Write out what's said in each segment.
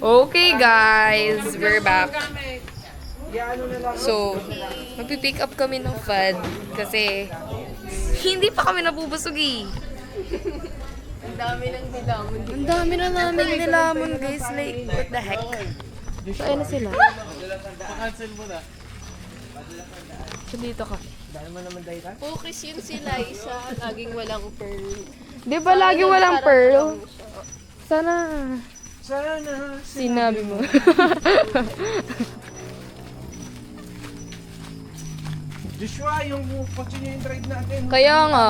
Okay guys, we're back. So, magpipick up kami ng FUD kasi hindi pa kami nabubusog eh. Ang dami ng nilamon. Ang dami na namin nilamon guys, like what the heck. So, ayun na sila. Pa-cancel mo na. So, dito ka. Focus yun sila, isa laging walang pearl. Di ba lagi walang pearl? Sana. Sana. Sinabi mo. Joshua, yung continue yung drive natin. Kaya nga,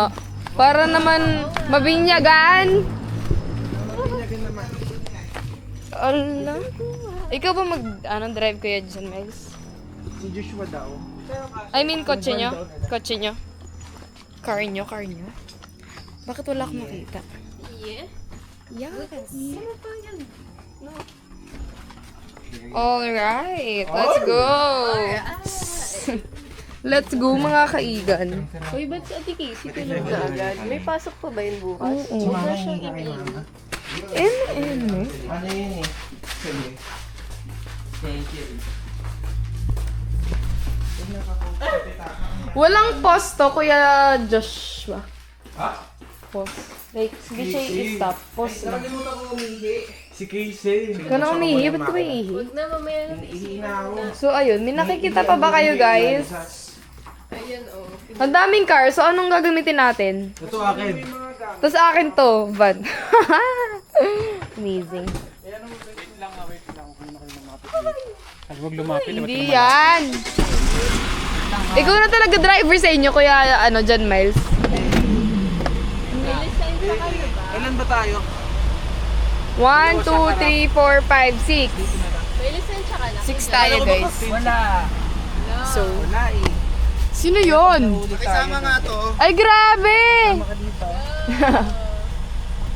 para naman mabinyagan. Mabinyagan naman. Ala. Ikaw ba drive kaya dyan, Miles? Si Joshua daw. I mean, kotse nyo? Kotse nyo? Car nyo? Bakit wala akong makita? Yeah? Yes. Ano pa yan? No. Alright, let's go! Let's go mga kaigan. Uy, ba't si Ate Casey tulog na agad? May pasok pa ba yun bukas? Oo. Huwag na siyang in-in. Ano? Ano yun eh? Sige. Thank you. Walang pause to, Kuya Joshua. Ha? Pause. Like, hindi siya i-stop. Pause lang. Nakalimutan ko umihi. Si Casey. Ka na umihi? Ba't ka ba ihi? Huwag na mamaya. Ihi na ako. So, ayun. May nakikita pa ba kayo, guys? Ayan, oh. Ang daming car. So, anong gagamitin natin? Ito akin. Tapos akin to, van. Amazing. Huwag lumapit. Hindi yan. Ikaw na talaga driver sa inyo, kuya, John Miles. May lisensya kayo ba? Kailan ba tayo? 1, 2, 3, 4, 5, 6. May lisensya ka na? 6 tayo, guys. Wala. So, Wala eh. sino yon? Pakisama nga to. Ay, grabe! Maka dito.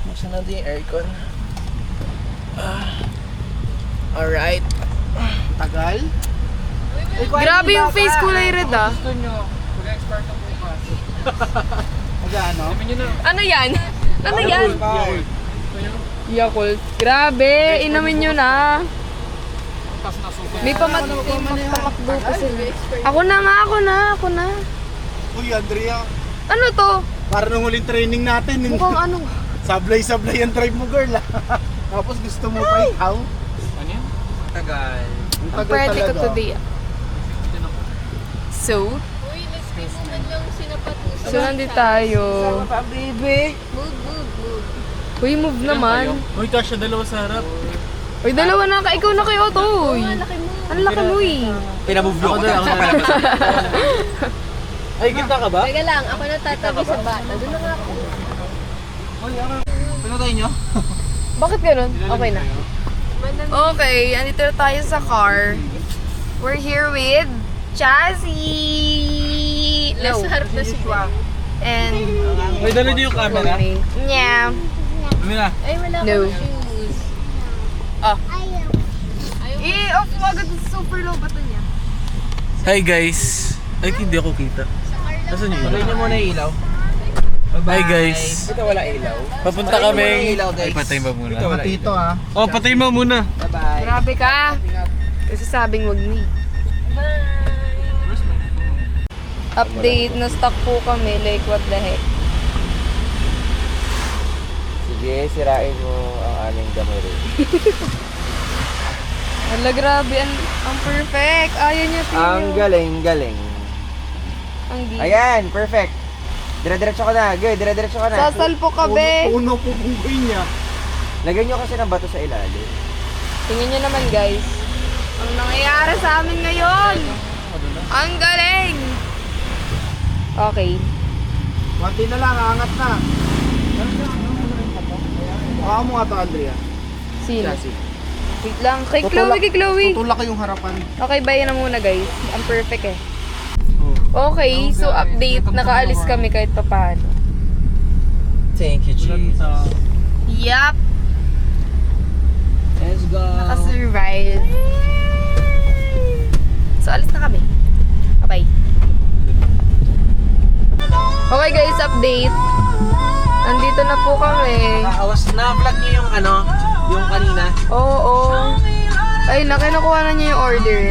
Buksan natin yung aircon. Alright. Tagal? Grabe yung face kulay red, ah. Gusto nyo, mag-expert ang bukas. Magano? Ano yan? Ano yan? Yakult. Grabe, inamin nyo na. May pamakdo pa sila. Ako na. Uy, Andrea, Ano to? para nung huling training natin, Mukhang ano? sablay-sablay ang drive mo, girl. Tapos gusto mo pa ikaw? Ano yan? Tagal. Ang Ang tagal pwede ko talaga. today. So, Uy, let's go man lang sinapat mo sa so nandito tayo. Sama pa, baby. Move. Uy, move naman. Uy, kasya dalawa sa harap. Uy, dalawa na ka. Ikaw na kayo, Toy. Laki mo. Ang laki mo eh. Pinamove ako doon. Ako palabas. Ay, kita ka ba? Teka lang, ako na tatabi sa bata. Doon na nga ako. Pinatay nyo? Bakit ganun? Okay na. Okay, andito na tayo sa car. We're here with Chazzy. Nasa harap na si Juan. And May dala niyo yung camera? Chloe. Yeah. Amina. Ay, wala No. akong shoes. Ah. Ayaw. I-off mo agad sa super low button niya. Hi guys. Ay, hindi ako kita. Nasaan yung ilaw? Patay niyo muna yung ilaw. Hi guys. Ito wala ilaw. Papunta kami. ilaw, guys. Ay, patay mo muna. Matito ha. Oh, patay mo muna. Bye-bye. Grabe ka. Kasi sabing wag ni. Update, na-stuck po kami. Like, what the heck. Sige, sirain mo ang aming gamero. Hala, grabe. Ang perfect. Ayaw niya po. Ang galing. Ang di. Ayan, perfect. Dire-diretso ka na. Good, dire-diretso ka na. Sasalpo ka, be. Puno po buhay niya. Lagyan nyo kasi ng bato sa ilalim. Tingnan nyo naman, guys. Ang nangyayari sa amin ngayon. Ang galing. Okay. Konti na lang, angat na. Baka mo nga to, Andrea. Sino? Chassis. Wait lang. Kay Chloe. Tutulak ko yung harapan. Okay, bye na muna, guys. Ang perfect eh. Okay, so update. Nakaalis kami kahit papaano. Thank you, Jesus. Yup. Let's go. Nakasurvive. So, alis na kami. Bye-bye. Okay guys, update. Nandito na po kami. Awas na vlog niyo yung yung kanina. Oo. Ay, nakinukuha na niya yung order.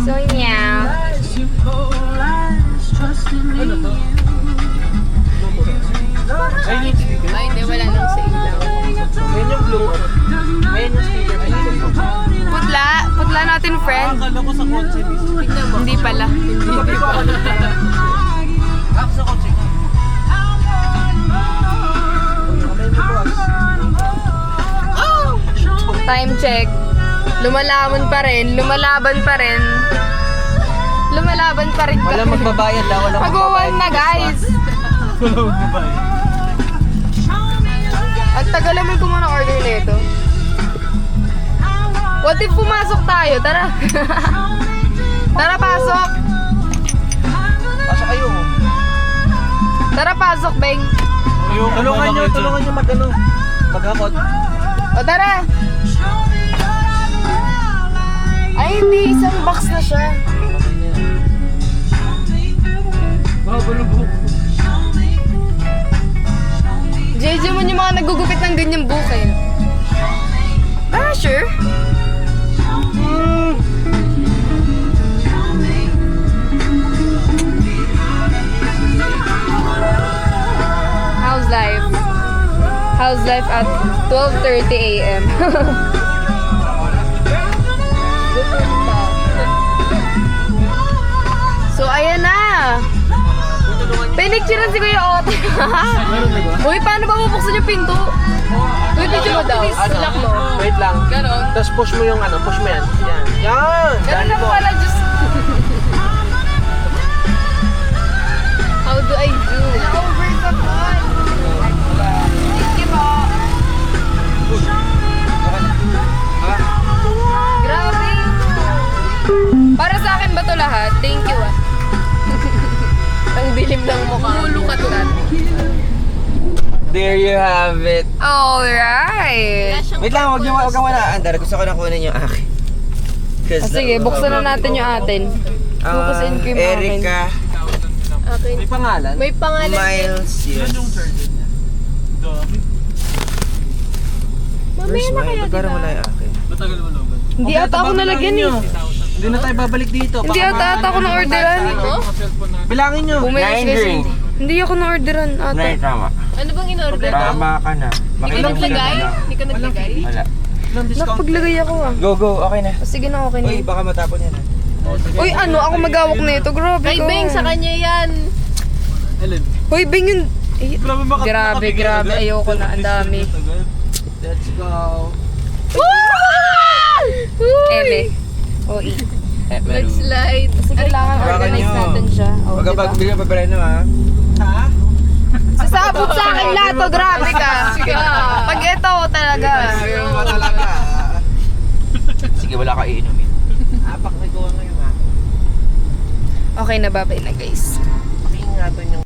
So, yeah. Ano to? Ay, yung sticker. Ay, hindi, wala nang sa ilaw. Ayun yung blue. Ayun yung sticker. Putla. Putla natin, friend. Akala ko sa kotse. Tignan mo. Hindi pala. Hindi pa ako Ako sa kotse ka. Time check. Lumalaban pa rin. Lumalaban pa rin. Lumalaban pa rin. Wala magbabayad daw. Wala Pag-uwan na, guys. Wala magbabayad. Ang tagal naman ko muna order na ito. What if pumasok tayo? Tara. Tara, pasok. Pasok kayo. Tara, pasok, Beng. Tulungan nyo mag-ano. Mag-hakot. O, tara. Ay, hindi. Isang box na siya. JJ mo yung mga nagugupit ng ganyang bukay. Ah, sure. How's life? How's life at 12:30 a.m.? So, ayan na. Pinicturean si Kuya Ote. Uy, paano ba bubuksan yung pinto? Uy, picture mo daw. Lock mo. Wait lang. Ganon. Tapos push mo yung ano. Push mo yan. Yan. Yan. Ganon lang pala, just... How do I do? Over the phone. Thank you po. Grabe. Para sa akin ba to lahat? Thank you ah. Ang dilim ng mukha. Mulukat ka. There you have it. Alright. Wait lang, wag kang wala. Andar, gusto ko na kunin yung akin. Sige, buksan na natin yung atin. Bukusin ko yung akin. Erica Akin. May pangalan. May pangalan din. Miles. Yes. Dami. Mamaya Where's na mine? kaya, Ba't parang diba? wala yung akin? Matagal mo logan. Hindi ata ako nalagyan eh. Hindi na tayo babalik dito. Hindi ata ako na-orderan. Bilangin nyo. Bumayos 9 kasi. drink. Hindi ako na-orderan ata. Nine, tama. Ano bang in-order mo? Tama ka na. Hindi ka naglagay? Hindi ka naglagay? Wala. Ilang discount? Nakapaglagay ako ah. Go, go. Okay na. Sige na, okay na. Uy, baka matapon yan. Uy, ano? Ako magawak na ito. Grabe Kay ko. Beng, sa kanya yan. Alin? Uy, Beng yun. Eh, Grabe, grabe. Ayoko na. Ang dami. Let's go. Eme. O, E. Let's slide. Kasi kailangan Hawakan organize nyo. natin siya. O, Huwag ka diba? pagbigay pa pala ha. Ha? Sasabot sa akin lahat to. Grabe ka. Pag ito talaga. Ayaw mo talaga. Sige, wala ka iinumin. Apak na gawa ngayon ha. Okay na, babay na guys. Pakiingatan yung